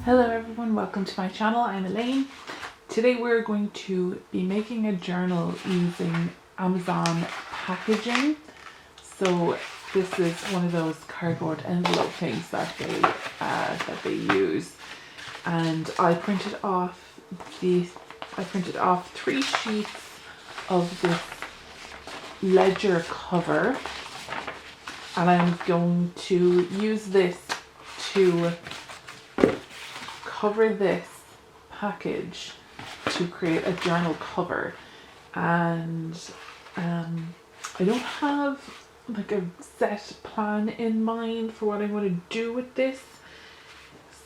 Hello everyone, welcome to my channel. I'm Elaine. Today we're going to be making a journal using Amazon packaging. So this is one of those cardboard envelope things that they use, and I printed off 3 sheets of this ledger cover, and I'm going to use this to cover this package to create a journal cover. And I don't have like a set plan in mind for what I'm going to do with this,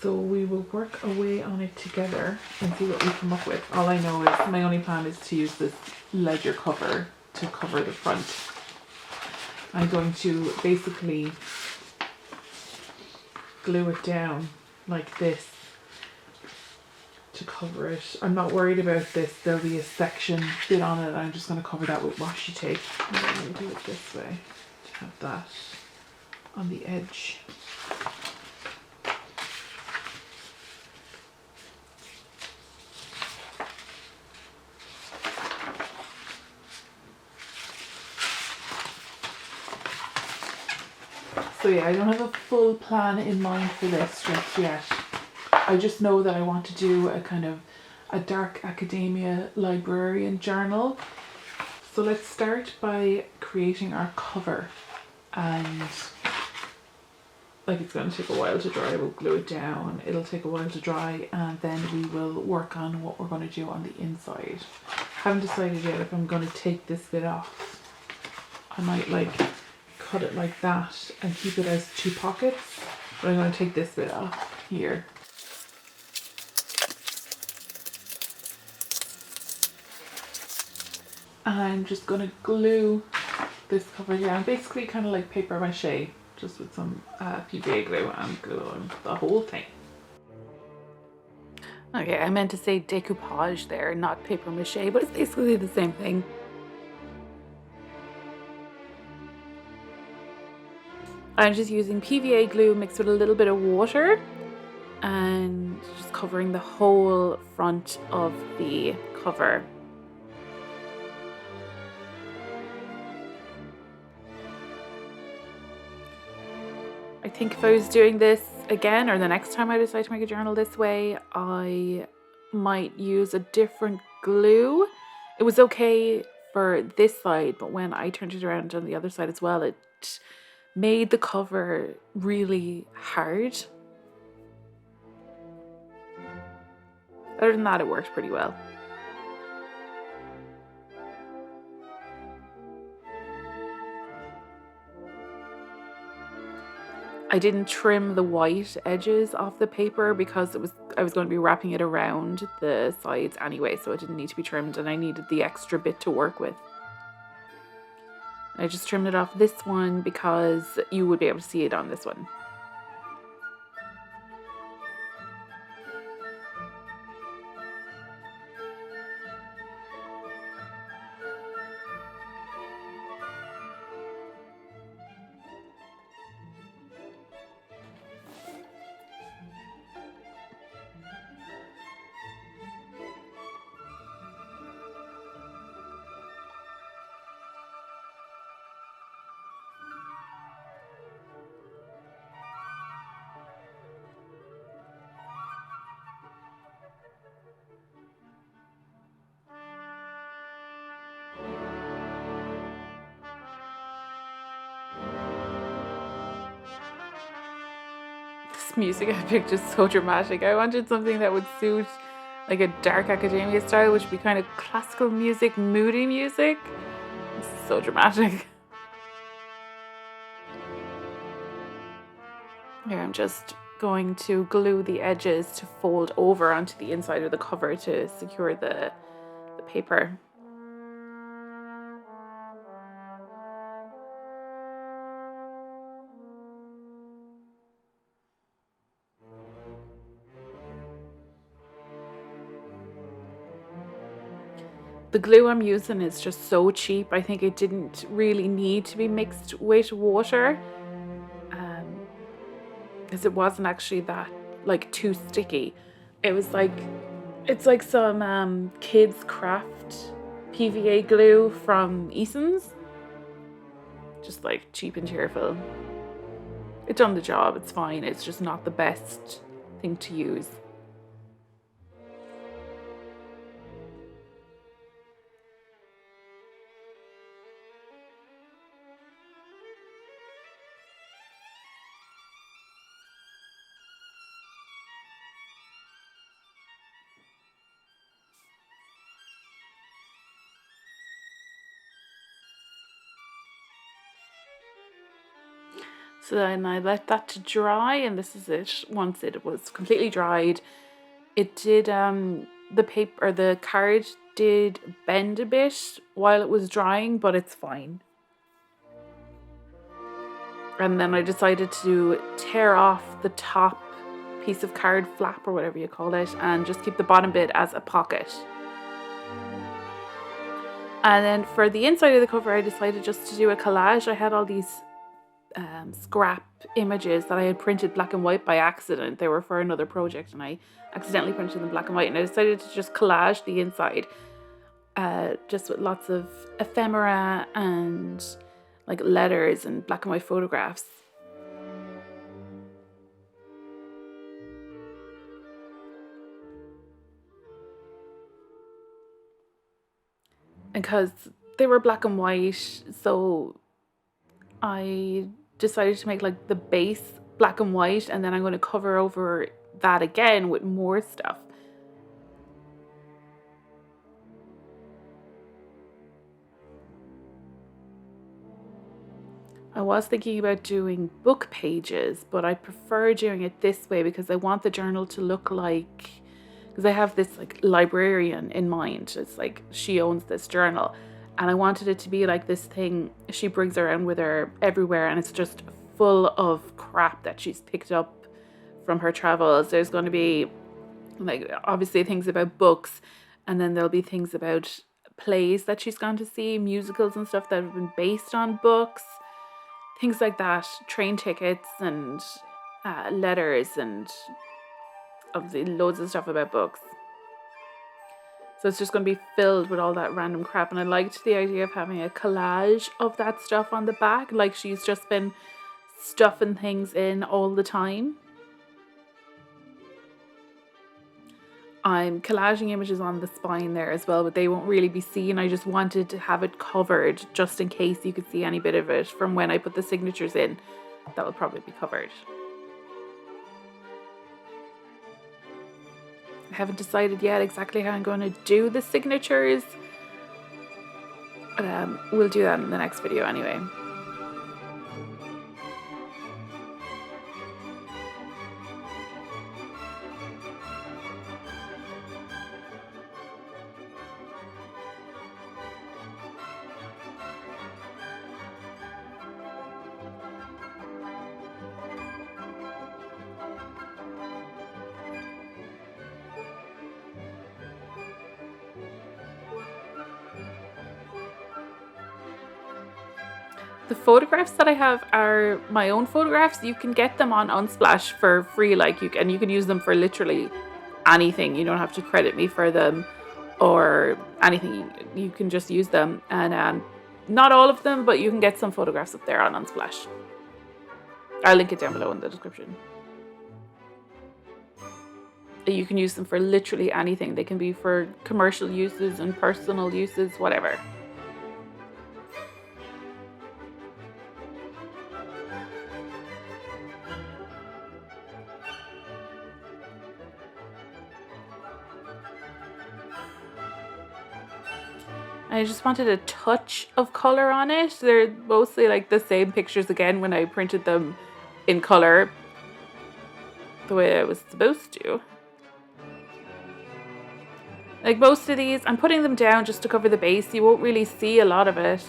so we will work away on it together and see what we come up with. All I know is my only plan is to use this ledger cover to cover the front. I'm going to basically glue it down like this to cover it. I'm not worried about this. There'll be a section bit on it. I'm just going to cover that with washi tape. I'm going to do it this way to have that on the edge. So yeah, I don't have a full plan in mind for this just yet. I just know that I want to do a kind of a dark academia librarian journal. So let's start by creating our cover, and like it's going to take a while to dry. We'll glue it down, it'll take a while to dry, and then we will work on what we're going to do on the inside. Haven't decided yet if I'm going to take this bit off. I might like cut it like that and keep it as 2 pockets, but I'm going to take this bit off here. I'm just going to glue this cover down, basically kind of like paper mache, just with some PVA glue, and glue on the whole thing. Okay, I meant to say decoupage there, not paper mache, but it's basically the same thing. I'm just using PVA glue mixed with a little bit of water and just covering the whole front of the cover. I think if I was doing this again, or the next time I decide to make a journal this way, I might use a different glue. It was okay for this side, but when I turned it around on the other side as well, it made the cover really hard. Other than that, it worked pretty well. I didn't trim the white edges off the paper because I was going to be wrapping it around the sides anyway, so it didn't need to be trimmed, and I needed the extra bit to work with. I just trimmed it off this one because you would be able to see it on this one. This music I picked is so dramatic. I wanted something that would suit like a dark academia style, which would be kind of classical music, moody music. It's so dramatic. Here, I'm just going to glue the edges to fold over onto the inside of the cover to secure the paper. The glue I'm using is just so cheap. I think it didn't really need to be mixed with water, because it wasn't actually that like too sticky. It was like, it's like some kids craft PVA glue from Eason's. Just like cheap and cheerful. It done the job, it's fine. It's just not the best thing to use. So then I let that to dry, and this is it. Once it was completely dried, it did the paper or the card did bend a bit while it was drying, but it's fine. And then I decided to tear off the top piece of card flap or whatever you call it, and just keep the bottom bit as a pocket. And then for the inside of the cover, I decided just to do a collage. I had all these scrap images that I had printed black and white by accident. They were for another project and I accidentally printed them black and white, and I decided to just collage the inside just with lots of ephemera and like letters and black and white photographs. And because they were black and white, so I decided to make like the base black and white, and then I'm going to cover over that again with more stuff. I was thinking about doing book pages, but I prefer doing it this way because I want the journal to look like, because I have this like librarian in mind. It's like she owns this journal, and I wanted it to be like this thing she brings around with her everywhere, and it's just full of crap that she's picked up from her travels. There's going to be like obviously things about books, and then there'll be things about plays that she's gone to see, musicals and stuff that have been based on books, things like that, train tickets and letters, and obviously loads of stuff about books. So it's just going to be filled with all that random crap. And I liked the idea of having a collage of that stuff on the back, like she's just been stuffing things in all the time. I'm collaging images on the spine there as well, but they won't really be seen. I just wanted to have it covered just in case you could see any bit of it from when I put the signatures in. That will probably be covered. I haven't decided yet exactly how I'm going to do the signatures, but we'll do that in the next video anyway. The photographs that I have are my own photographs. You can get them on Unsplash for free, like you can use them for literally anything. You don't have to credit me for them or anything. You can just use them, and not all of them, but you can get some photographs up there on Unsplash. I'll link it down below in the description. You can use them for literally anything. They can be for commercial uses and personal uses, whatever. I just wanted a touch of color on it. They're mostly like the same pictures again when I printed them in color the way I was supposed to. Like most of these, I'm putting them down just to cover the base. You won't really see a lot of it.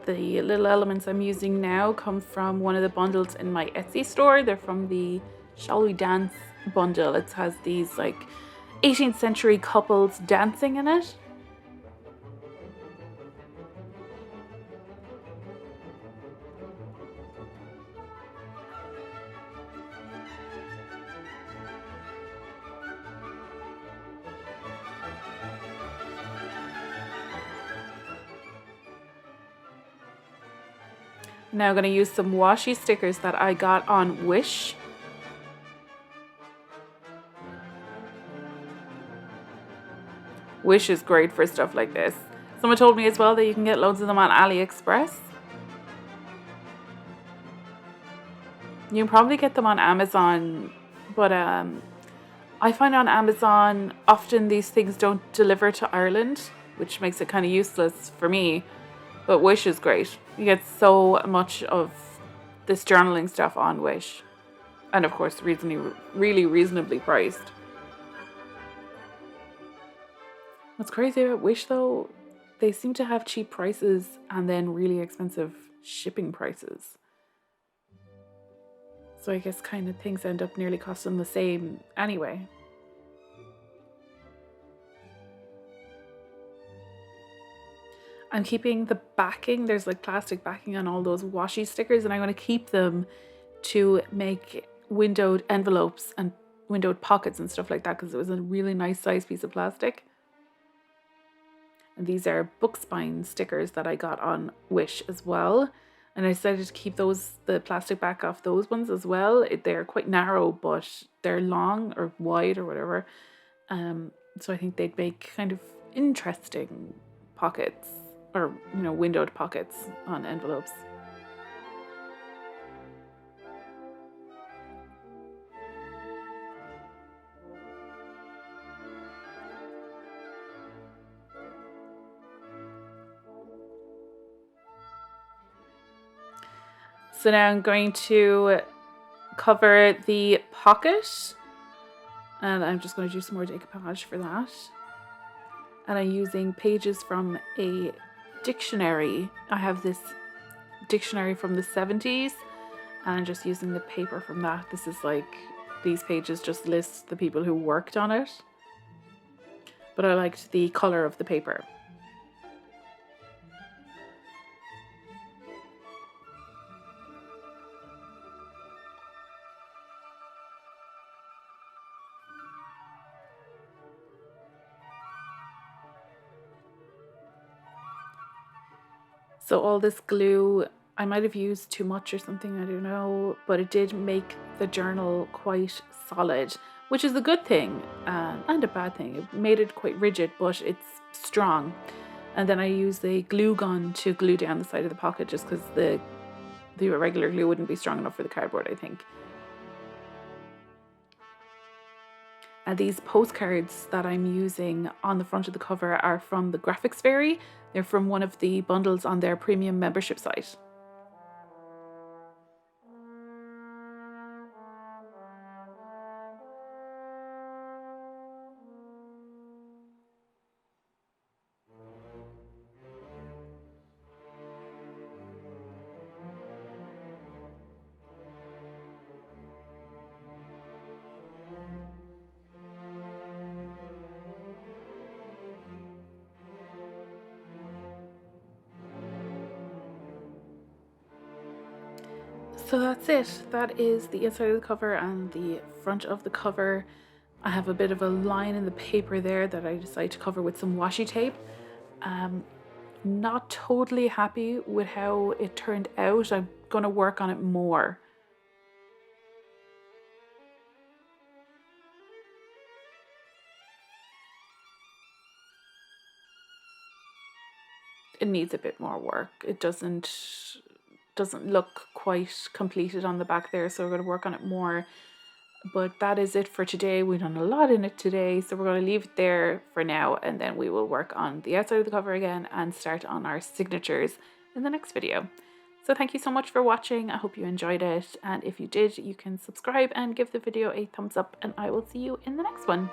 The little elements I'm using now come from one of the bundles in my Etsy store. They're from the Shall We Dance bundle. It has these like 18th century couples dancing in it. Now I'm going to use some washi stickers that I got on Wish. Wish is great for stuff like this. Someone told me as well that you can get loads of them on AliExpress. You can probably get them on Amazon, but I find on Amazon often these things don't deliver to Ireland, which makes it kind of useless for me. But Wish is great. You get so much of this journaling stuff on Wish. And of course, really reasonably priced. What's crazy about Wish though, they seem to have cheap prices and then really expensive shipping prices. So I guess kind of things end up nearly costing the same anyway. I'm keeping the backing. There's like plastic backing on all those washi stickers, and I'm going to keep them to make windowed envelopes and windowed pockets and stuff like that because it was a really nice size piece of plastic. And these are book spine stickers that I got on Wish as well. And I decided to keep the plastic back off those ones as well. They're quite narrow, but they're long or wide or whatever. So I think they'd make kind of interesting pockets. Or, you know, windowed pockets on envelopes. So now I'm going to cover the pocket. And I'm just going to do some more decoupage for that. And I'm using pages from a dictionary. I have this dictionary from the 70s and I'm just using the paper from that. This is like, these pages just list the people who worked on it, but I liked the color of the paper. So all this glue, I might have used too much or something, I don't know, but it did make the journal quite solid, which is a good thing and a bad thing. It made it quite rigid, but it's strong. And then I used a glue gun to glue down the side of the pocket just because the regular glue wouldn't be strong enough for the cardboard, I think. And these postcards that I'm using on the front of the cover are from the Graphics Fairy. They're from one of the bundles on their premium membership site. So that's it. That is the inside of the cover and the front of the cover. I have a bit of a line in the paper there that I decided to cover with some washi tape. Not totally happy with how it turned out. I'm going to work on it more. It needs a bit more work. It doesn't look quite completed on the back there, so we're going to work on it more. But that is it for today. We've done a lot in it today, so we're going to leave it there for now, and then we will work on the outside of the cover again and start on our signatures in the next video. So thank you so much for watching. I hope you enjoyed it, and if you did, you can subscribe and give the video a thumbs up, and I will see you in the next one.